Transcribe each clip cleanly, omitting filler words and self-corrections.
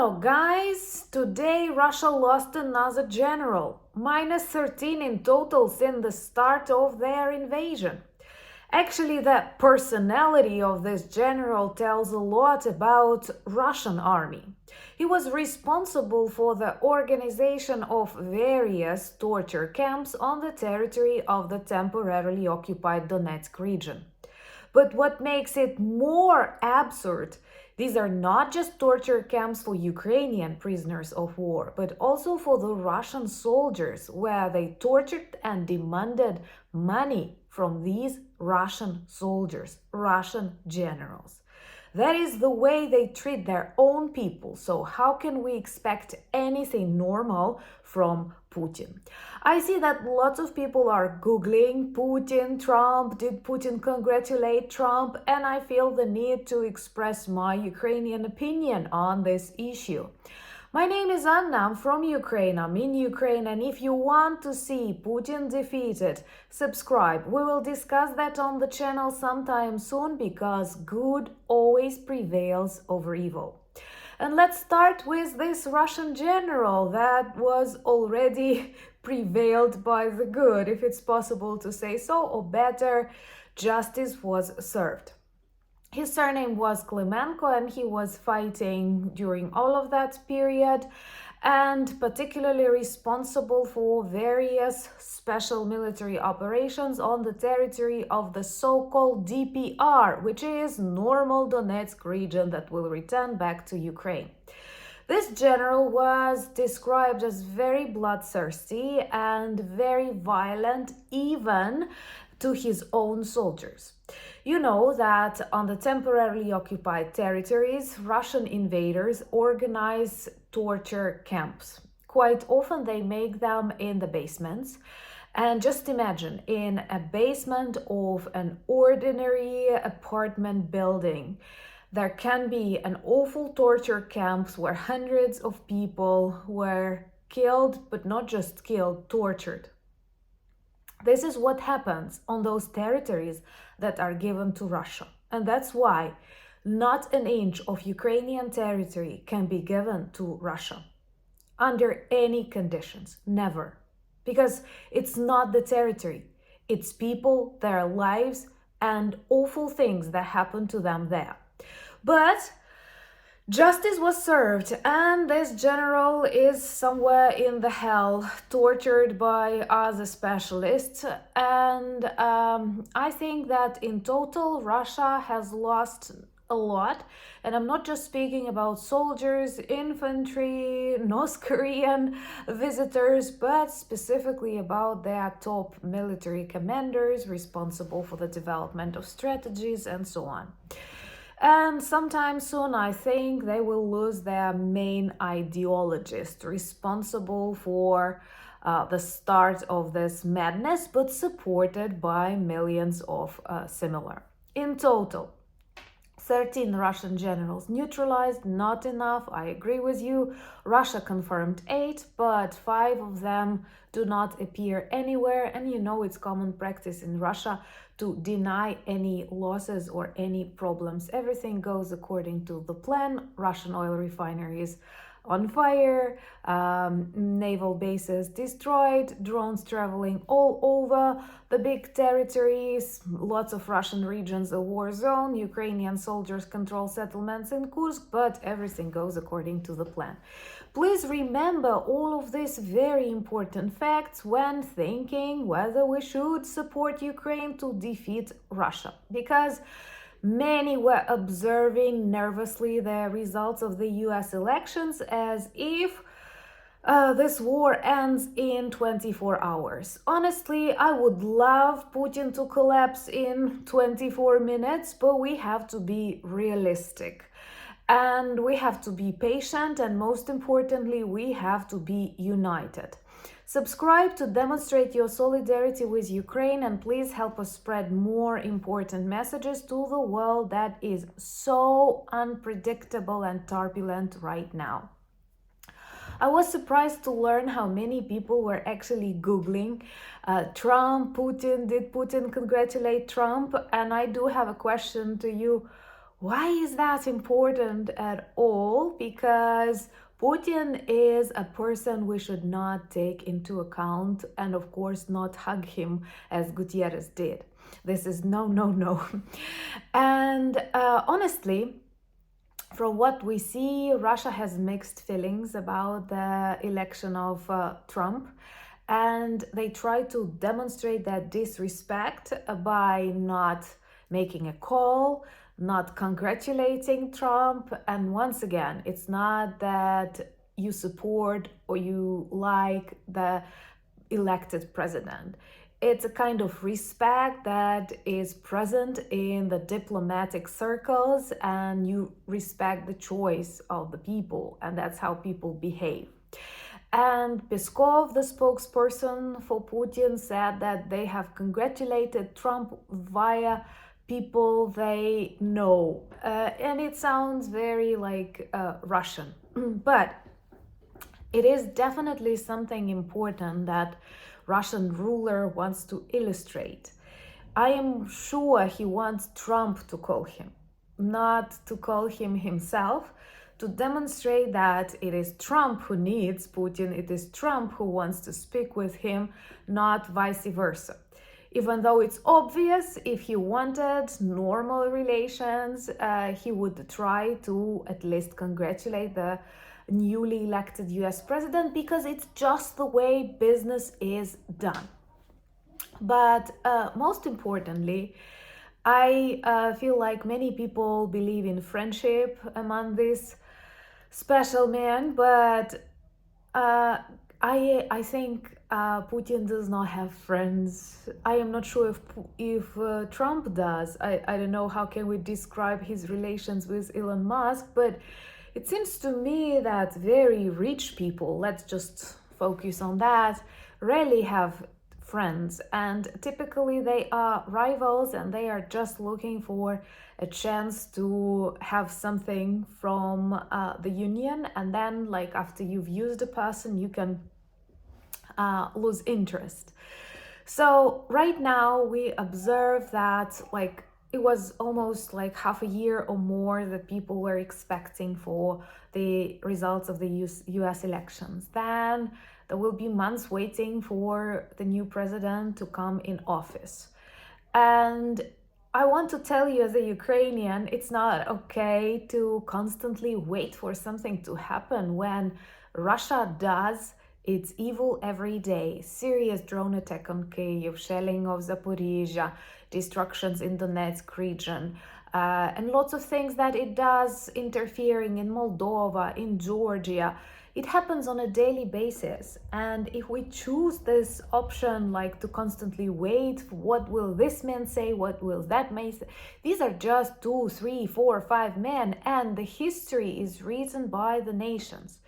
Hello guys, today Russia lost another general, -13 in total since the start of their invasion. Actually, the personality of this general tells a lot about Russian army. He was responsible for the organization of various torture camps on the territory of the temporarily occupied Donetsk region. But what makes it more absurd, these are not just torture camps for Ukrainian prisoners of war, but also for the Russian soldiers, where they tortured and demanded money from these Russian soldiers, Russian generals. That is the way they treat their own people. So how can we expect anything normal from Putin? I see that lots of people are Googling Putin, Trump, did Putin congratulate Trump? And I feel the need to express my Ukrainian opinion on this issue. My name is Anna, I'm from Ukraine, I'm in Ukraine, and if you want to see Putin defeated, subscribe. We will discuss that on the channel sometime soon because good always prevails over evil. And let's start with this Russian general that was already prevailed by the good, if it's possible to say so, or better, justice was served. His surname was Klimenko and he was fighting during all of that period and particularly responsible for various special military operations on the territory of the so-called DPR, which is normal Donetsk region that will return back to Ukraine. This general was described as very bloodthirsty and very violent, even to his own soldiers. You know that on the temporarily occupied territories, Russian invaders organize torture camps. Quite often they make them in the basements. And just imagine, in a basement of an ordinary apartment building, there can be an awful torture camps where hundreds of people were killed, but not just killed, tortured. This is what happens on those territories that are given to Russia. And that's why not an inch of Ukrainian territory can be given to Russia under any conditions, never. Because it's not the territory, it's people, their lives, and awful things that happen to them there. But justice was served, and this general is somewhere in the hell, tortured by other specialists. And I think that in total, Russia has lost a lot. And I'm not just speaking about soldiers, infantry, North Korean visitors, but specifically about their top military commanders responsible for the development of strategies and so on. And sometime soon, I think they will lose their main ideologist responsible for the start of this madness, but supported by millions of similar. In total, 13 Russian generals neutralized, not enough, I agree with you. Russia confirmed 8, but 5 of them do not appear anywhere. And you know it's common practice in Russia to deny any losses or any problems. Everything goes according to the plan. Russian oil refineries on fire, naval bases destroyed, drones traveling all over the big territories, lots of Russian regions a war zone, Ukrainian soldiers control settlements in Kursk, but everything goes according to the plan. Please remember all of these very important facts when thinking whether we should support Ukraine to defeat Russia, because many were observing nervously the results of the US elections as if this war ends in 24 hours. Honestly, I would love Putin to collapse in 24 minutes, but we have to be realistic. And we have to be patient, and most importantly, we have to be united. Subscribe to demonstrate your solidarity with Ukraine, and please help us spread more important messages to the world that is so unpredictable and turbulent right now. I was surprised to learn how many people were actually Googling Trump, Putin, did Putin congratulate Trump? And I do have a question to you. Why is that important at all? Because Putin is a person we should not take into account, and of course not hug him as Gutierrez did. This is no, no, no. And honestly, from what we see, Russia has mixed feelings about the election of Trump, and they try to demonstrate that disrespect by not making a call, not congratulating Trump. And once again, it's not that you support or you like the elected president. It's a kind of respect that is present in the diplomatic circles, and you respect the choice of the people, and that's how people behave. And Peskov, the spokesperson for Putin, said that they have congratulated Trump via people they know. And it sounds very like Russian. But it is definitely something important that Russian ruler wants to illustrate. I am sure he wants Trump to call him, not to call him himself, to demonstrate that it is Trump who needs Putin, it is Trump who wants to speak with him, not vice versa. Even though it's obvious, if he wanted normal relations, he would try to at least congratulate the newly elected US president, because it's just the way business is done. But most importantly, I feel like many people believe in friendship among these special men, but I think Putin does not have friends. I am not sure if Trump does. I don't know how can we describe his relations with Elon Musk, but it seems to me that very rich people, let's just focus on that, rarely have friends, and typically they are rivals and they are just looking for a chance to have something from the union, and then like after you've used a person you can lose interest. So right now we observe that like it was almost like half a year or more that people were expecting for the results of the US elections. Then there will be months waiting for the new president to come in office. And I want to tell you as a Ukrainian, it's not okay to constantly wait for something to happen when Russia does its evil every day. Serious drone attack on Kyiv, shelling of Zaporizhia, destructions in the Donetsk region, and lots of things that it does, interfering in Moldova, in Georgia. It happens on a daily basis. And if we choose this option, like to constantly wait, what will this man say, what will that man say? These are just 2, 3, 4, 5 men, and the history is written by the nations.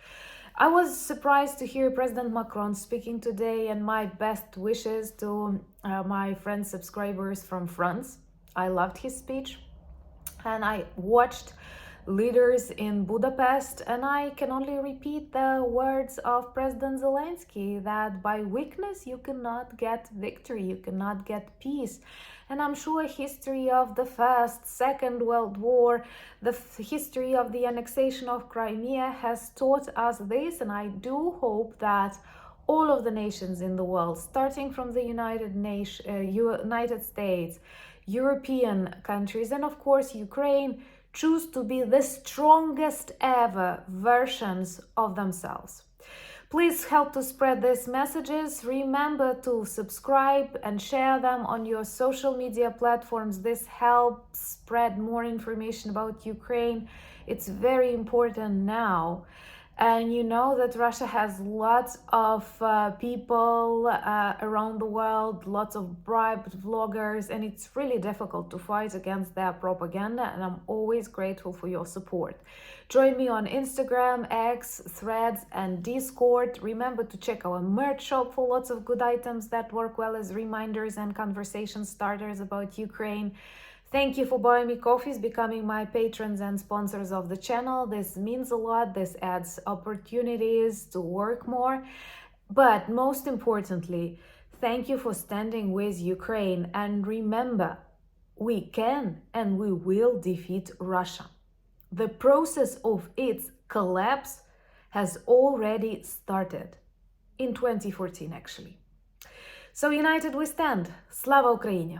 I was surprised to hear President Macron speaking today, and my best wishes to my friends, subscribers from France. I loved his speech, and I watched leaders in Budapest, and I can only repeat the words of President Zelensky that by weakness you cannot get victory, you cannot get peace. And I'm sure history of the First, Second World War, the history of the annexation of Crimea has taught us this, and I do hope that all of the nations in the world, starting from the United States, European countries, and of course Ukraine, choose to be the strongest ever versions of themselves. Please help to spread these messages. Remember to subscribe and share them on your social media platforms. This helps spread more information about Ukraine. It's very important now. And you know that Russia has lots of people around the world, lots of bribed vloggers, and it's really difficult to fight against their propaganda, and I'm always grateful for your support. Join me on Instagram, X, Threads, and Discord. Remember to check our merch shop for lots of good items that work well as reminders and conversation starters about Ukraine. Thank you for buying me coffees, becoming my patrons and sponsors of the channel. This means a lot. This adds opportunities to work more. But most importantly, thank you for standing with Ukraine. And remember, We can and we will defeat Russia. The process of its collapse has already started. In 2014, actually. So united we stand. Slava Ukraini!